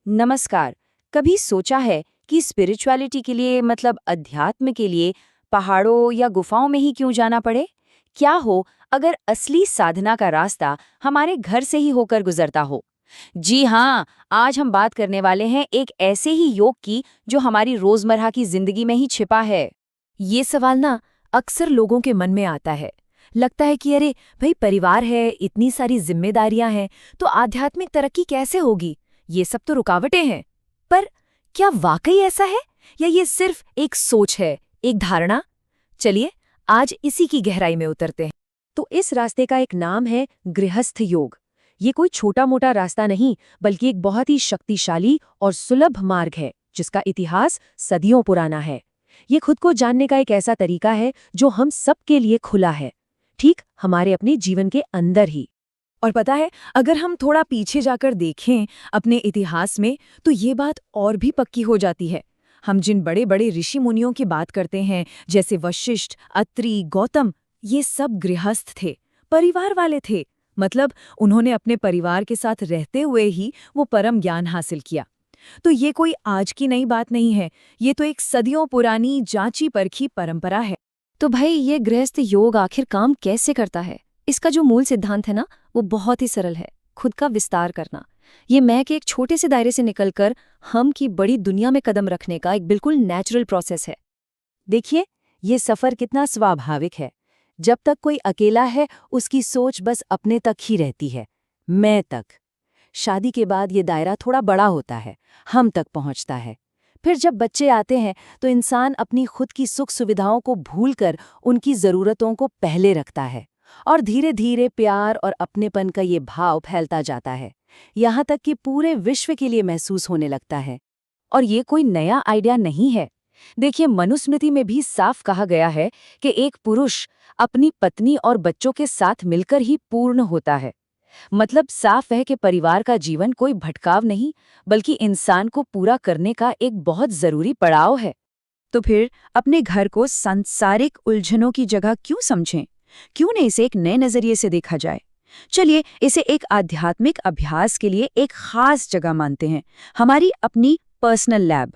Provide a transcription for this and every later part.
नमस्कार। कभी सोचा है कि स्पिरिचुअलिटी के लिए मतलब अध्यात्म के लिए पहाड़ों या गुफाओं में ही क्यों जाना पड़े? क्या हो अगर असली साधना का रास्ता हमारे घर से ही होकर गुजरता हो? जी हाँ, आज हम बात करने वाले हैं एक ऐसे ही योग की जो हमारी रोजमर्रा की जिंदगी में ही छिपा है। ये सवाल ना अक्सर लोगों के मन में आता है। लगता है कि अरे भाई परिवार है, इतनी सारी जिम्मेदारियां हैं, तो आध्यात्मिक तरक्की कैसे होगी? ये सब तो रुकावटें हैं। पर क्या वाकई ऐसा है या ये सिर्फ एक सोच है, एक धारणा? चलिए आज इसी की गहराई में उतरते हैं। तो इस रास्ते का एक नाम है गृहस्थ योग। ये कोई छोटा मोटा रास्ता नहीं, बल्कि एक बहुत ही शक्तिशाली और सुलभ मार्ग है जिसका इतिहास सदियों पुराना है। ये खुद को जानने का एक ऐसा तरीका है जो हम सबके लिए खुला है, ठीक हमारे अपने जीवन के अंदर ही। और पता है, अगर हम थोड़ा पीछे जाकर देखें अपने इतिहास में, तो ये बात और भी पक्की हो जाती है। हम जिन बड़े बड़े ऋषि मुनियों की बात करते हैं, जैसे वशिष्ठ, अत्रि, गौतम, ये सब गृहस्थ थे, परिवार वाले थे। मतलब उन्होंने अपने परिवार के साथ रहते हुए ही वो परम ज्ञान हासिल किया। तो ये कोई आज की नई बात नहीं है, ये तो एक सदियों पुरानी जांची परखी परंपरा है। तो भाई ये गृहस्थ योग आखिर काम कैसे करता है? इसका जो मूल सिद्धांत है ना, वो बहुत ही सरल है। खुद का विस्तार करना। ये मैं के एक छोटे से दायरे से निकलकर हम की बड़ी दुनिया में कदम रखने का एक बिल्कुल नेचुरल प्रोसेस है। देखिए, ये सफर कितना स्वाभाविक है। जब तक कोई अकेला है, उसकी सोच बस अपने तक ही रहती है, मैं तक। शादी के बाद ये दायरा थोड़ा बड़ा होता है, हम तक पहुंचता है। फिर जब बच्चे आते हैं तो इंसान अपनी खुद की सुख सुविधाओं को भूलकर उनकी ज़रूरतों को पहले रखता है, और धीरे धीरे प्यार और अपनेपन का ये भाव फैलता जाता है, यहाँ तक कि पूरे विश्व के लिए महसूस होने लगता है। और ये कोई नया आइडिया नहीं है। देखिए, मनुस्मृति में भी साफ कहा गया है कि एक पुरुष अपनी पत्नी और बच्चों के साथ मिलकर ही पूर्ण होता है। मतलब साफ है कि परिवार का जीवन कोई भटकाव नहीं, बल्कि इंसान को पूरा करने का एक बहुत जरूरी पड़ाव है। तो फिर अपने घर को सांसारिक उलझनों की जगह क्यों समझें? क्यों न इसे एक नए नजरिए से देखा जाए? चलिए इसे एक आध्यात्मिक अभ्यास के लिए एक खास जगह मानते हैं, हमारी अपनी पर्सनल लैब।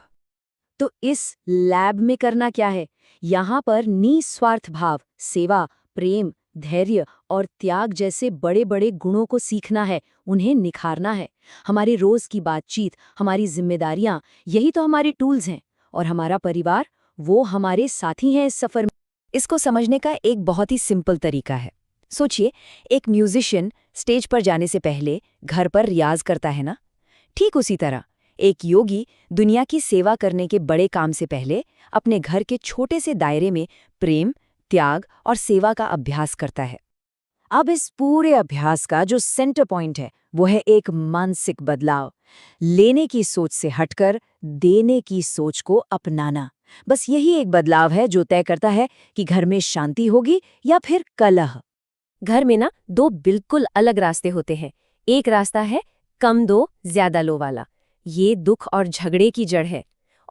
तो इस लैब में करना क्या है? यहाँ पर निस्वार्थ भाव, सेवा, प्रेम, धैर्य और त्याग जैसे बड़े बड़े गुणों को सीखना है, उन्हें निखारना है। हमारी रोज की बातचीत, हमारी जिम्मेदारियां, यही तो हमारे टूल्स हैं। और हमारा परिवार, वो हमारे साथी हैं इस सफर में। इसको समझने का एक बहुत ही सिंपल तरीका है। सोचिए, एक म्यूजिशियन स्टेज पर जाने से पहले घर पर रियाज करता है ना? ठीक उसी तरह एक योगी दुनिया की सेवा करने के बड़े काम से पहले अपने घर के छोटे से दायरे में प्रेम, त्याग और सेवा का अभ्यास करता है। अब इस पूरे अभ्यास का जो सेंटर पॉइंट है, वो है एक मानसिक बदलाव। लेने की सोच से हटकर देने की सोच को अपनाना। बस यही एक बदलाव है जो तय करता है कि घर में शांति होगी या फिर कलह। घर में ना दो बिल्कुल अलग रास्ते होते हैं। एक रास्ता है कम दो ज्यादा लो वाला, ये दुख और झगड़े की जड़ है।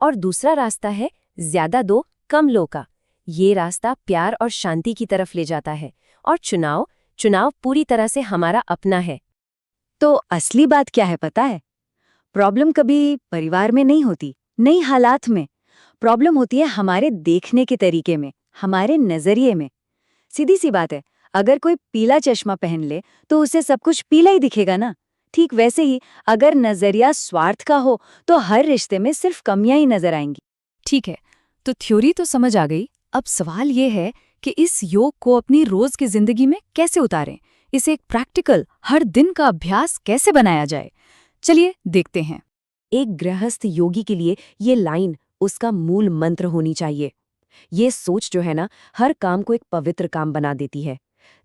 और दूसरा रास्ता है ज्यादा दो कम लो का, ये रास्ता प्यार और शांति की तरफ ले जाता है। और चुनाव चुनाव पूरी तरह से हमारा अपना है। तो असली बात क्या है पता है? प्रॉब्लम कभी परिवार में नहीं होती, नहीं हालात में। प्रॉब्लम होती है हमारे देखने के तरीके में, हमारे नजरिए में। सीधी सी बात है, अगर कोई पीला चश्मा पहन ले तो उसे सब कुछ पीला ही दिखेगा ना। ठीक वैसे ही अगर नजरिया स्वार्थ का हो तो हर रिश्ते में सिर्फ कमियां ही नजर आएंगी। ठीक है, तो थ्योरी तो समझ आ गई। अब सवाल ये है कि इस योग को अपनी रोज की जिंदगी में कैसे उतारें, इसे एक प्रैक्टिकल हर दिन का अभ्यास कैसे बनाया जाए। चलिए देखते हैं। एक गृहस्थ योगी के लिए ये लाइन उसका मूल मंत्र होनी चाहिए। ये सोच जो है ना, हर काम को एक पवित्र काम बना देती है।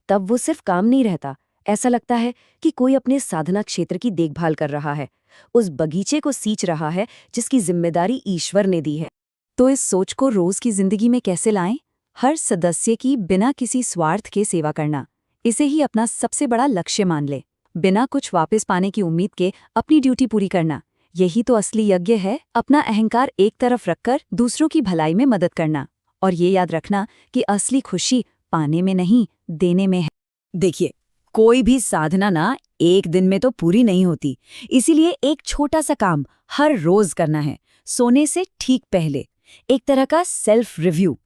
तब वो सिर्फ काम नहीं रहता, ऐसा लगता है कि कोई अपने साधना क्षेत्र की देखभाल कर रहा है, उस बगीचे को सींच रहा है जिसकी जिम्मेदारी ईश्वर ने दी है। तो इस सोच को रोज की जिंदगी में कैसे लाएं? हर सदस्य की बिना किसी स्वार्थ के सेवा करना, इसे ही अपना सबसे बड़ा लक्ष्य मान ले। बिना कुछ वापस पाने की उम्मीद के अपनी ड्यूटी पूरी करना, यही तो असली यज्ञ है। अपना अहंकार एक तरफ रखकर दूसरों की भलाई में मदद करना। और ये याद रखना कि असली खुशी पाने में नहीं, देने में है। देखिए, कोई भी साधना ना एक दिन में तो पूरी नहीं होती। इसीलिए एक छोटा सा काम हर रोज करना है, सोने से ठीक पहले। एक तरह का सेल्फ रिव्यू।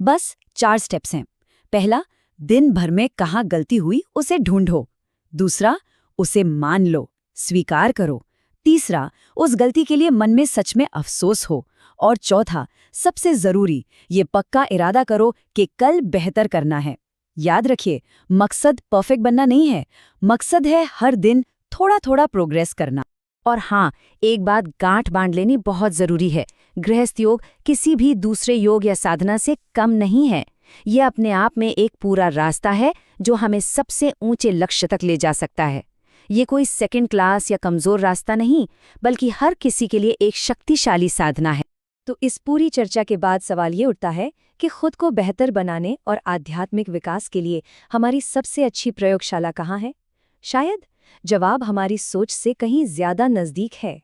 बस 4 स्टेप्स हैं। पहला, दिन भर में कहाँ गलती हुई उसे ढूंढो। दूसरा, उसे मान लो, स्वीकार करो। तीसरा, उस गलती के लिए मन में सच में अफसोस हो। और चौथा, सबसे जरूरी, ये पक्का इरादा करो कि कल बेहतर करना है। याद रखिए, मकसद परफेक्ट बनना नहीं है, मकसद है हर दिन थोड़ा थोड़ा प्रोग्रेस करना। और हाँ, एक बात गांठ बांध लेनी बहुत जरूरी है। गृहस्थ योग किसी भी दूसरे योग या साधना से कम नहीं है। ये अपने आप में एक पूरा रास्ता है जो हमें सबसे ऊंचे लक्ष्य तक ले जा सकता है। ये कोई सेकंड क्लास या कमजोर रास्ता नहीं, बल्कि हर किसी के लिए एक शक्तिशाली साधना है। तो इस पूरी चर्चा के बाद सवाल ये उठता है कि खुद को बेहतर बनाने और आध्यात्मिक विकास के लिए हमारी सबसे अच्छी प्रयोगशाला कहाँ है? शायद जवाब हमारी सोच से कहीं ज्यादा नजदीक है।